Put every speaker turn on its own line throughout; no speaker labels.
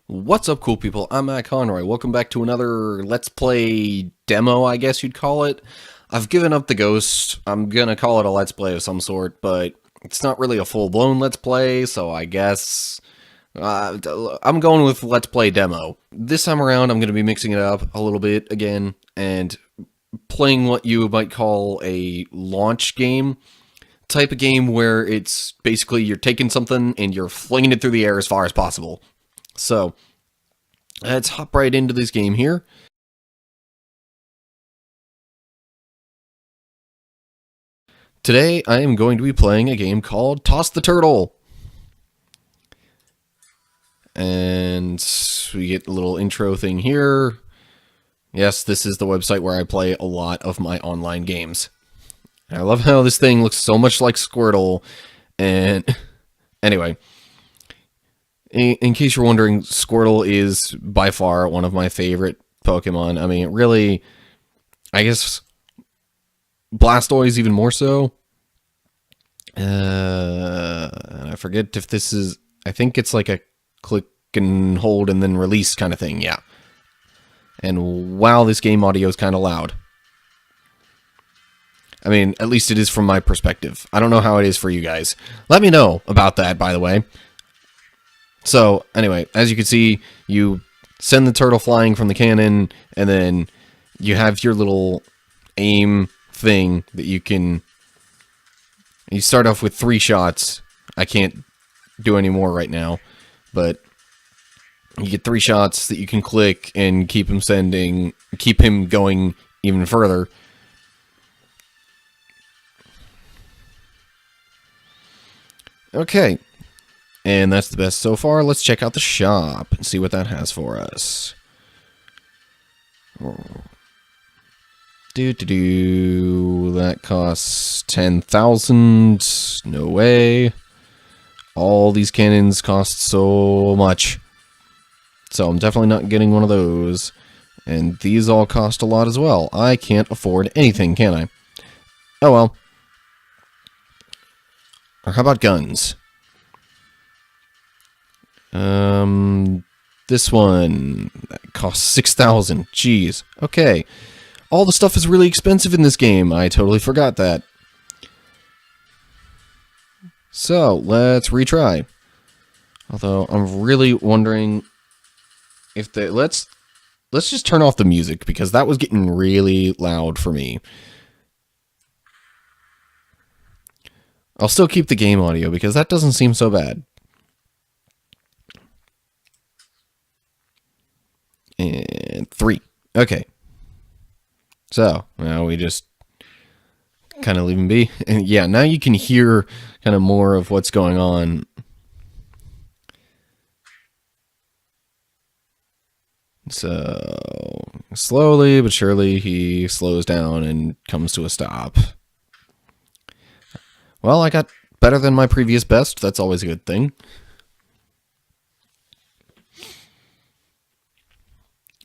What's up, cool people? I'm Matt Conroy. Welcome back to another Let's Play demo, I guess you'd call it. I've given up the ghost. I'm gonna call it a Let's Play of some sort, but it's not really a full-blown Let's Play, so I guess I'm going with Let's Play demo. This time around, I'm gonna be mixing it up a little bit again and playing what you might call a launch game type of game where it's basically you're taking something and you're flinging it through the air as far as possible. So, let's hop right into this game here. Today, I am going to be playing a game called Toss the Turtle. And we get a little intro thing here. Yes, this is the website where I play a lot of my online games. I love how this thing looks so much like Squirtle. And anyway, in case you're wondering, Squirtle is by far one of my favorite Pokemon. I mean, really, I guess Blastoise even more so. I forget if this is... I think it's like a click and hold and then release kind of thing, yeah. And wow, this game audio is kind of loud. I mean, at least it is from my perspective. I don't know how it is for you guys. Let me know about that, by the way. So, anyway, as you can see, you send the turtle flying from the cannon, and then you have your little aim thing that you can... You start off with 3 shots. I can't do any more right now, but you get 3 shots that you can click and keep him going even further. Okay, and that's the best so far. Let's check out the shop and see what that has for us. That costs 10,000. No way. All these cannons cost so much. So I'm definitely not getting one of those. And these all cost a lot as well. I can't afford anything, can I? Oh well. Or how about guns? This one that costs 6,000. Jeez. Okay. All the stuff is really expensive in this game. I totally forgot that. So, let's retry. Although, I'm really wondering if they... Let's just turn off the music, because that was getting really loud for me. I'll still keep the game audio, because that doesn't seem so bad. And 3. Okay. So, now we just kind of leave him be. And yeah, now you can hear kind of more of what's going on. So, slowly but surely he slows down and comes to a stop. Well, I got better than my previous best. That's always a good thing.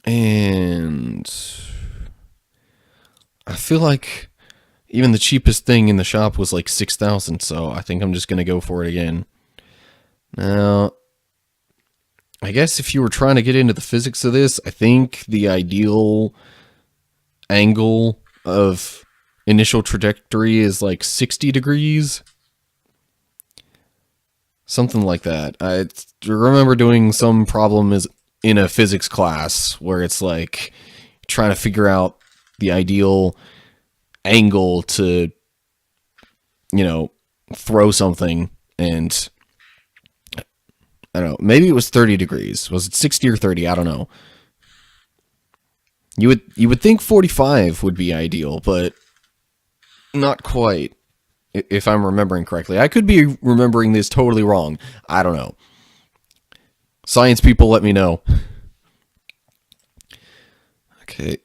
And I feel like even the cheapest thing in the shop was like 6,000, so I think I'm just going to go for it again. Now, I guess if you were trying to get into the physics of this, I think the ideal angle of initial trajectory is like 60 degrees. Something like that. I remember doing some problem in a physics class where it's like trying to figure out the ideal angle to, you know, throw something, and I don't know, maybe it was 30 degrees. Was it 60 or 30? I don't know. You would think 45 would be ideal, but not quite, if I'm remembering correctly. I could be remembering this totally wrong. I don't know. Science people, let me know. Okay.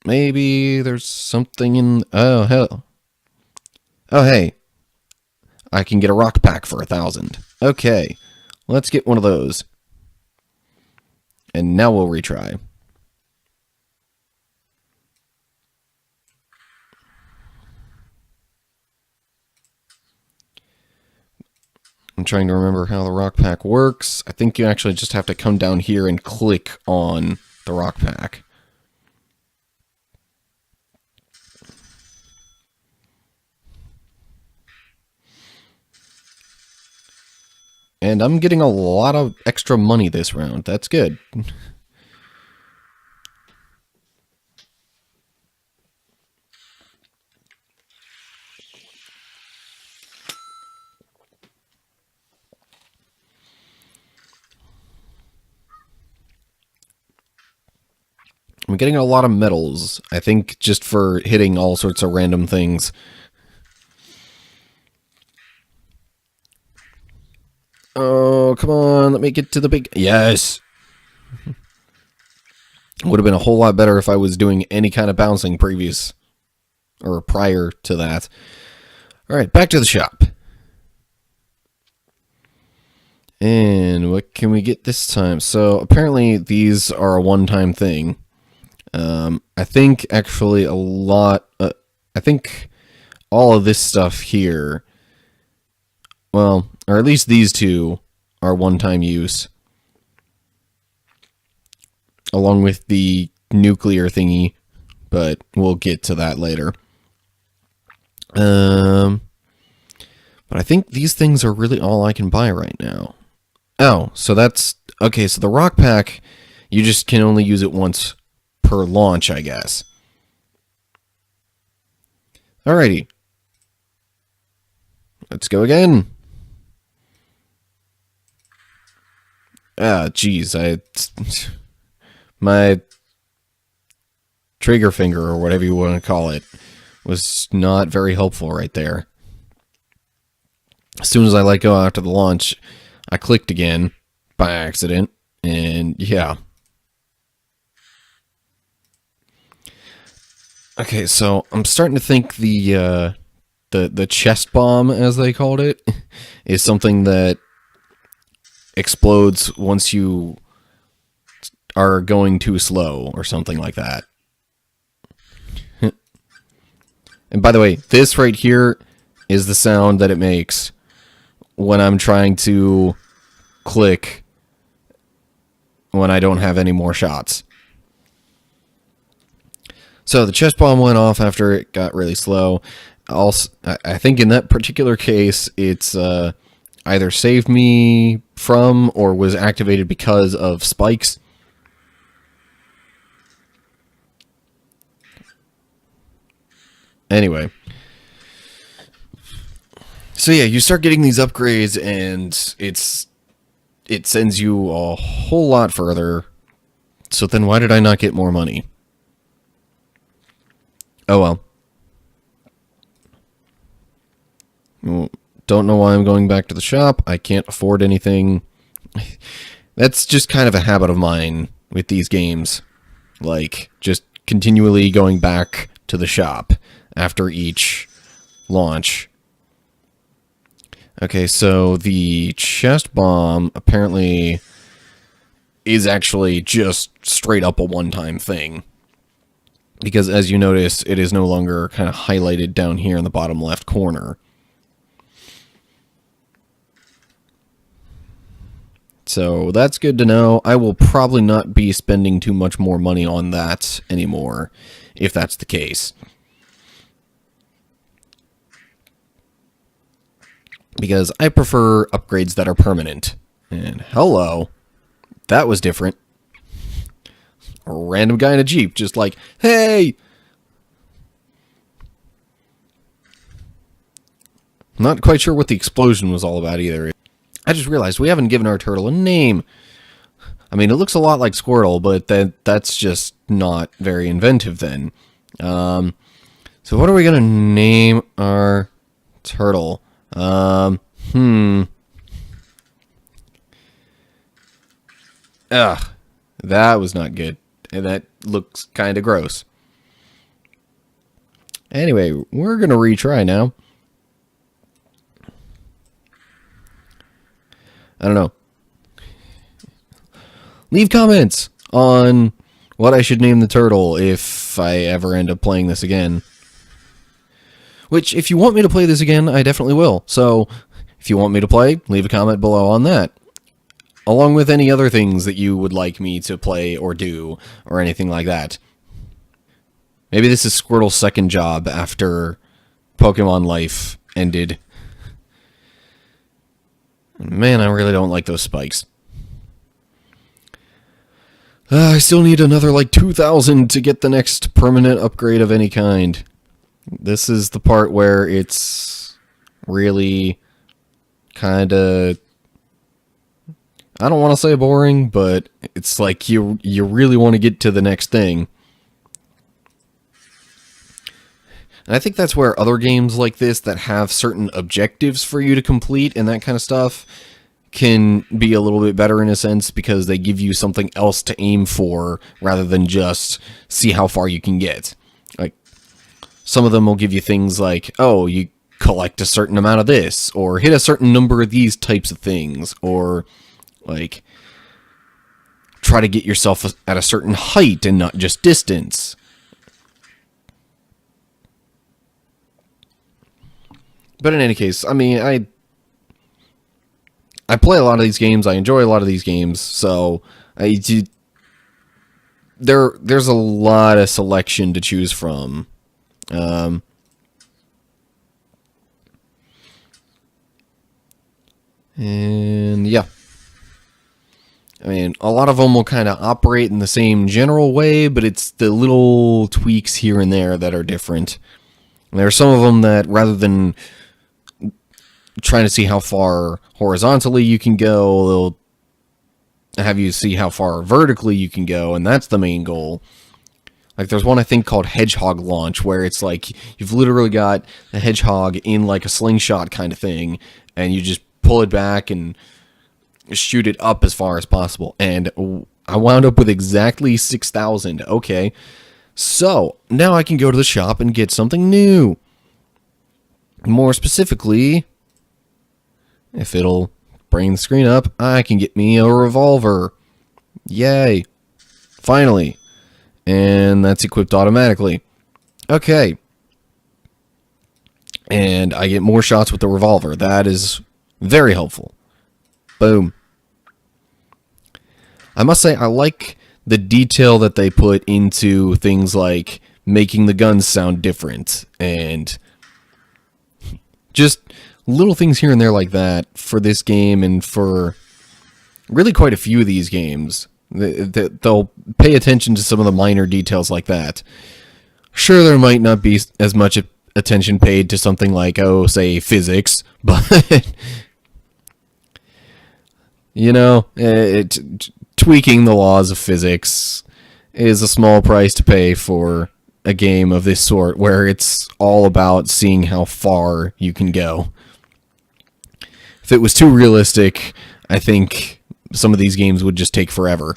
Maybe there's something in... Oh, hell. Oh, hey. I can get a rock pack for 1,000. Okay. Let's get one of those. And now we'll retry. I'm trying to remember how the rock pack works. I think you actually just have to come down here and click on the rock pack. And I'm getting a lot of extra money this round. That's good. I'm getting a lot of medals, I think, just for hitting all sorts of random things. Oh, come on, let me get to the big... Yes! Would have been a whole lot better if I was doing any kind of bouncing prior to that. Alright, back to the shop. And what can we get this time? So, apparently these are a one-time thing. I think actually I think all of this stuff here, well, or at least these two are one-time use. Along with the nuclear thingy, but we'll get to that later. But I think these things are really all I can buy right now. Oh, so that's... Okay, so the rock pack, you just can only use it once per launch, I guess. Alrighty. Let's go again. Ah, geez, my trigger finger, or whatever you want to call it, was not very helpful right there. As soon as I let go after the launch, I clicked again by accident, and yeah. Okay, so I'm starting to think the chest bomb, as they called it, is something that explodes once you are going too slow, or something like that. And by the way, this right here is the sound that it makes when I'm trying to click when I don't have any more shots. So the chest bomb went off after it got really slow. Also, I think in that particular case, it's either saved me from or was activated because of spikes. Anyway. So yeah, you start getting these upgrades, and it sends you a whole lot further. So then why did I not get more money? Oh well. Don't know why I'm going back to the shop. I can't afford anything. That's just kind of a habit of mine with these games. Like, just continually going back to the shop after each launch. Okay, so the chest bomb apparently is actually just straight up a one-time thing. Because as you notice, it is no longer kind of highlighted down here in the bottom left corner. So that's good to know. I will probably not be spending too much more money on that anymore, if that's the case. Because I prefer upgrades that are permanent. And hello, that was different. A random guy in a Jeep, just like, hey! Not quite sure what the explosion was all about either. I just realized we haven't given our turtle a name. I mean, it looks a lot like Squirtle, but that's just not very inventive then. So what are we going to name our turtle? Ugh, that was not good. And that looks kind of gross. Anyway, we're going to retry now. I don't know. Leave comments on what I should name the turtle if I ever end up playing this again. Which, if you want me to play this again, I definitely will. So, If you want me to play, leave a comment below on that. Along with any other things that you would like me to play or do, or anything like that. Maybe this is Squirtle's second job after Pokemon Life ended. Man, I really don't like those spikes. I still need another, 2,000 to get the next permanent upgrade of any kind. This is the part where it's really kinda... I don't want to say boring, but it's like you really want to get to the next thing. And I think that's where other games like this that have certain objectives for you to complete and that kind of stuff can be a little bit better in a sense, because they give you something else to aim for rather than just see how far you can get. Like, some of them will give you things like, oh, you collect a certain amount of this, or hit a certain number of these types of things, or like try to get yourself at a certain height and not just distance. But in any case, I mean, I play a lot of these games, I enjoy a lot of these games, so there's a lot of selection to choose from. And yeah. I mean, a lot of them will kind of operate in the same general way, but it's the little tweaks here and there that are different. And there are some of them that, rather than trying to see how far horizontally you can go, they'll have you see how far vertically you can go, and that's the main goal. Like, there's one I think called Hedgehog Launch, where it's like you've literally got a hedgehog in like a slingshot kind of thing, and you just pull it back and shoot it up as far as possible. And I wound up with exactly 6,000. Okay, so now I can go to the shop and get something new. More specifically, if it'll bring the screen up, I can get me a revolver. Yay. Finally. And that's equipped automatically. Okay. And I get more shots with the revolver. That is very helpful. Boom. I must say, I like the detail that they put into things like making the guns sound different, and just little things here and there like that for this game, and for really quite a few of these games. They'll pay attention to some of the minor details like that. Sure, there might not be as much attention paid to something like, say, physics, but you know, tweaking the laws of physics is a small price to pay for a game of this sort, where it's all about seeing how far you can go. If it was too realistic, I think some of these games would just take forever.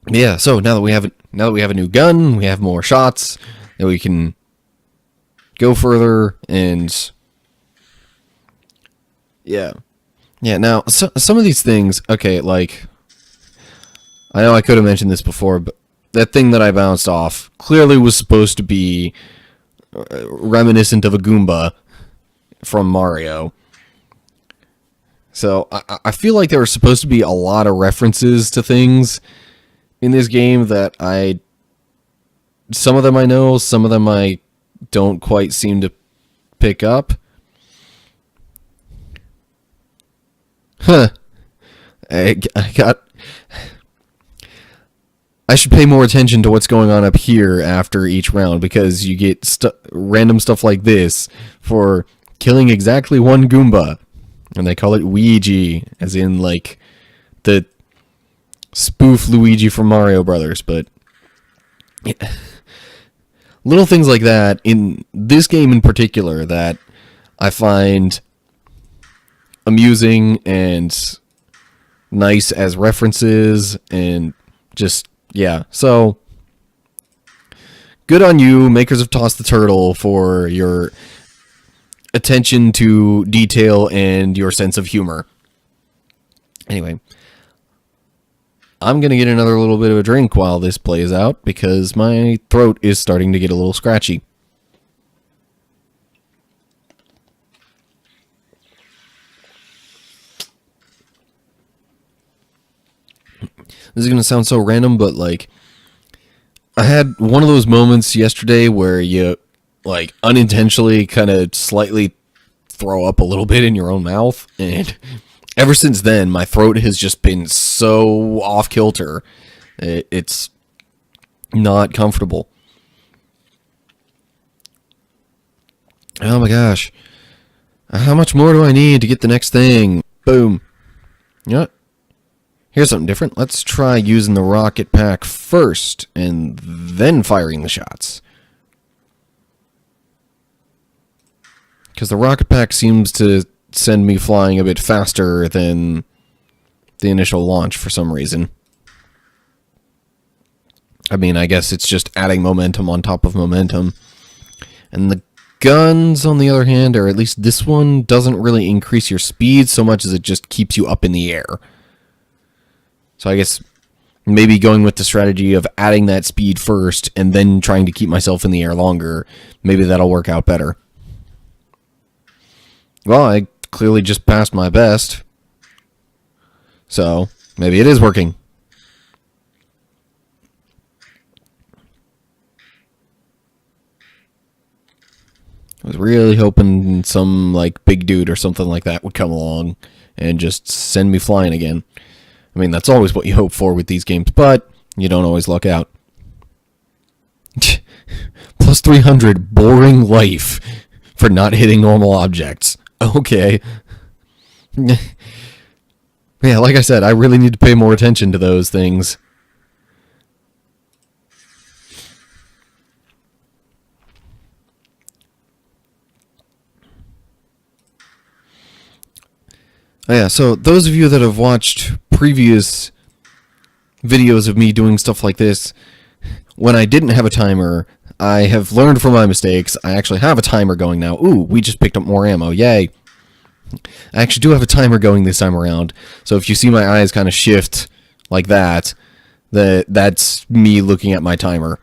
Yeah, so now that we have a new gun, we have more shots, that we can go further, and yeah. Now some of these things, okay, like, I know I could have mentioned this before, but that thing that I bounced off clearly was supposed to be reminiscent of a Goomba from Mario. So I feel like there were supposed to be a lot of references to things in this game that some of them I know, some of them I don't quite seem to pick up. Huh. I should pay more attention to what's going on up here after each round, because you get random stuff like this for killing exactly one Goomba. And they call it Ouija, as in, like, the spoof Luigi from Mario Brothers. But yeah. Little things like that in this game in particular that I find amusing and nice as references, and just, yeah. So, good on you, makers of Toss the Turtle, for your attention to detail and your sense of humor. Anyway, I'm going to get another little bit of a drink while this plays out, because my throat is starting to get a little scratchy. This is going to sound so random, but like, I had one of those moments yesterday where you, like, unintentionally kind of slightly throw up a little bit in your own mouth, and ever since then, my throat has just been so off kilter. It's not comfortable. Oh my gosh. How much more do I need to get the next thing? Boom. You know what? Here's something different. Let's try using the rocket pack first, and then firing the shots. Because the rocket pack seems to send me flying a bit faster than the initial launch for some reason. I mean, I guess it's just adding momentum on top of momentum. And the guns, on the other hand, or at least this one, doesn't really increase your speed so much as it just keeps you up in the air. So I guess maybe going with the strategy of adding that speed first and then trying to keep myself in the air longer, maybe that'll work out better. Well, I clearly just passed my best. So maybe it is working. I was really hoping some, like, big dude or something like that would come along and just send me flying again. I mean, that's always what you hope for with these games, but you don't always luck out. Plus 300 boring life for not hitting normal objects. Okay. Yeah, like I said, I really need to pay more attention to those things. Oh yeah, so those of you that have watched previous videos of me doing stuff like this, when I didn't have a timer, I have learned from my mistakes. I actually have a timer going now. Ooh, we just picked up more ammo. Yay. I actually do have a timer going this time around. So if you see my eyes kind of shift like that, that's me looking at my timer.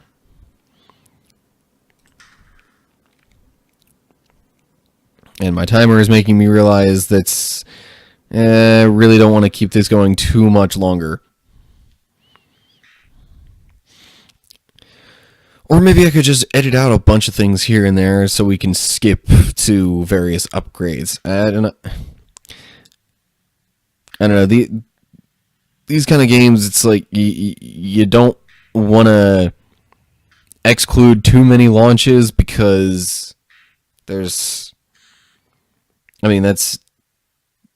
And my timer is making me realize that's... I really don't want to keep this going too much longer. Or maybe I could just edit out a bunch of things here and there so we can skip to various upgrades. I don't know. These kind of games, it's like you don't want to exclude too many launches because there's... I mean, that's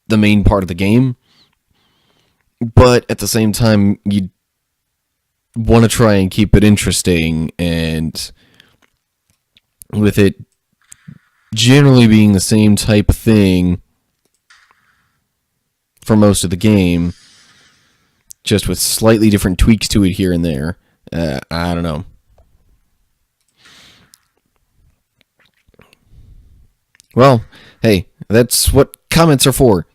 the main part of the game. But at the same time, you want to try and keep it interesting, and with it generally being the same type of thing for most of the game, just with slightly different tweaks to it here and there. I don't know. Well, hey, that's what comments are for.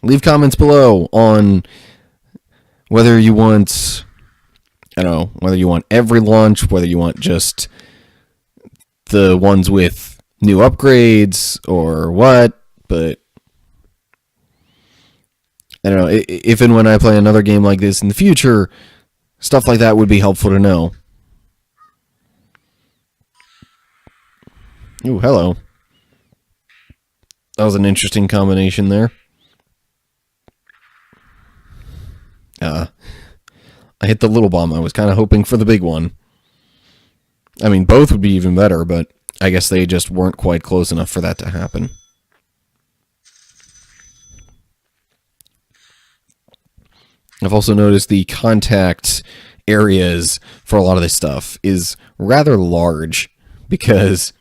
Leave comments below on whether you want... I don't know, whether you want every launch, whether you want just the ones with new upgrades or what, but I don't know, if and when I play another game like this in the future, stuff like that would be helpful to know. Ooh, hello. That was an interesting combination there. I hit the little bomb. I was kind of hoping for the big one. I mean, both would be even better, but I guess they just weren't quite close enough for that to happen. I've also noticed the contact areas for a lot of this stuff is rather large, because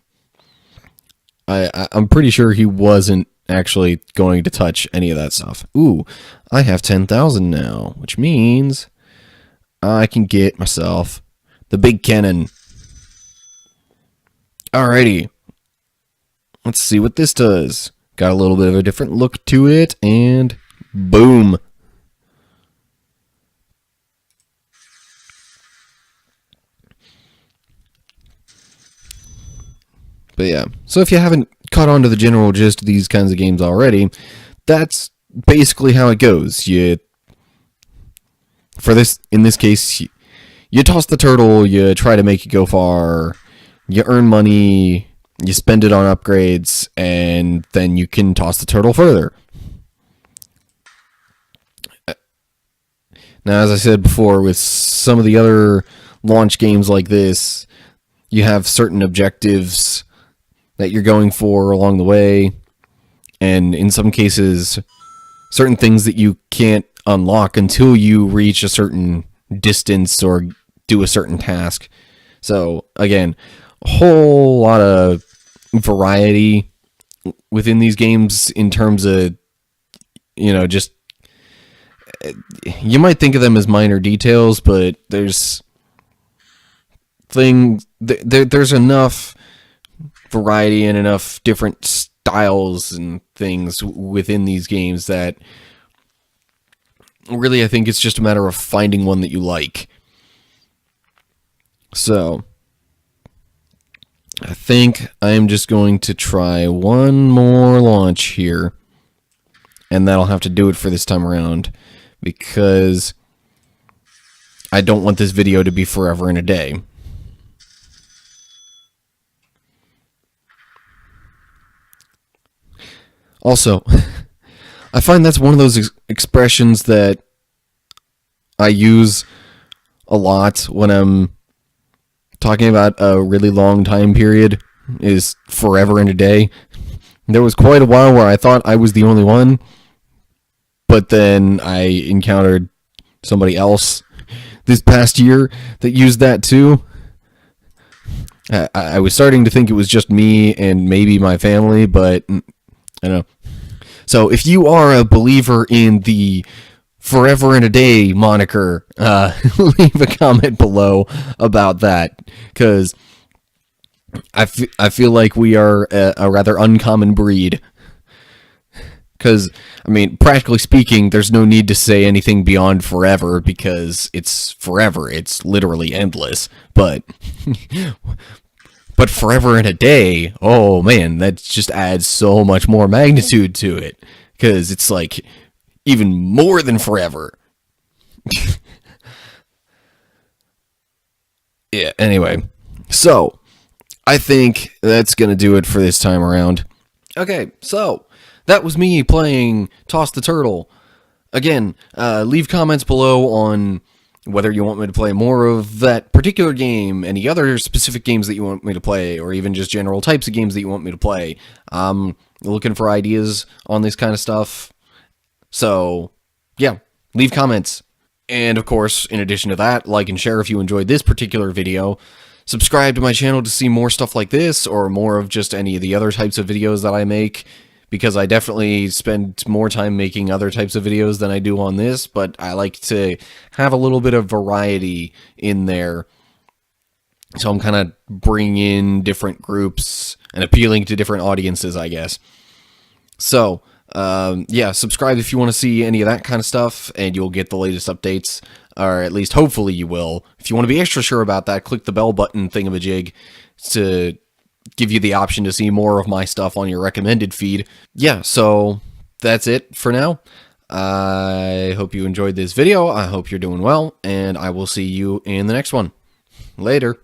I'm pretty sure he wasn't actually going to touch any of that stuff. Ooh, I have 10,000 now, which means I can get myself the big cannon. Alrighty. Let's see what this does. Got a little bit of a different look to it, and boom. But yeah, so if you haven't caught on to the general gist of these kinds of games already, that's basically how it goes. You in this case, you toss the turtle, you try to make it go far, you earn money, you spend it on upgrades, and then you can toss the turtle further. Now, as I said before, with some of the other launch games like this, you have certain objectives that you're going for along the way, and in some cases, certain things that you can't unlock until you reach a certain distance or do a certain task. So, again, a whole lot of variety within these games in terms of, just, you might think of them as minor details, but there's there's enough variety and enough different styles and things within these games that really I think it's just a matter of finding one that you like. So I think I'm just going to try one more launch here, and that'll have to do it for this time around, because I don't want this video to be forever and a day. Also, I find that's one of those expressions that I use a lot when I'm talking about a really long time period, is forever and a day. There was quite a while where I thought I was the only one, but then I encountered somebody else this past year that used that too. I was starting to think it was just me and maybe my family, but I don't know. So if you are a believer in the forever and a day moniker, leave a comment below about that, because I feel like we are a rather uncommon breed. Because, I mean, practically speaking, there's no need to say anything beyond forever, because it's forever. It's literally endless. But forever and a day, oh man, that just adds so much more magnitude to it. Because it's like even more than forever. Yeah, anyway. So, I think that's going to do it for this time around. Okay, so that was me playing Toss the Turtle. Again, leave comments below on whether you want me to play more of that particular game, any other specific games that you want me to play, or even just general types of games that you want me to play. I'm looking for ideas on this kind of stuff. So, yeah, leave comments. And, of course, in addition to that, like and share if you enjoyed this particular video. Subscribe to my channel to see more stuff like this, or more of just any of the other types of videos that I make, because I definitely spend more time making other types of videos than I do on this, but I like to have a little bit of variety in there. So I'm kind of bringing in different groups and appealing to different audiences, I guess. So, yeah, subscribe if you want to see any of that kind of stuff, and you'll get the latest updates, or at least hopefully you will. If you want to be extra sure about that, click the bell button thingamajig to give you the option to see more of my stuff on your recommended feed. Yeah, so that's it for now. I hope you enjoyed this video. I hope you're doing well, and I will see you in the next one. Later.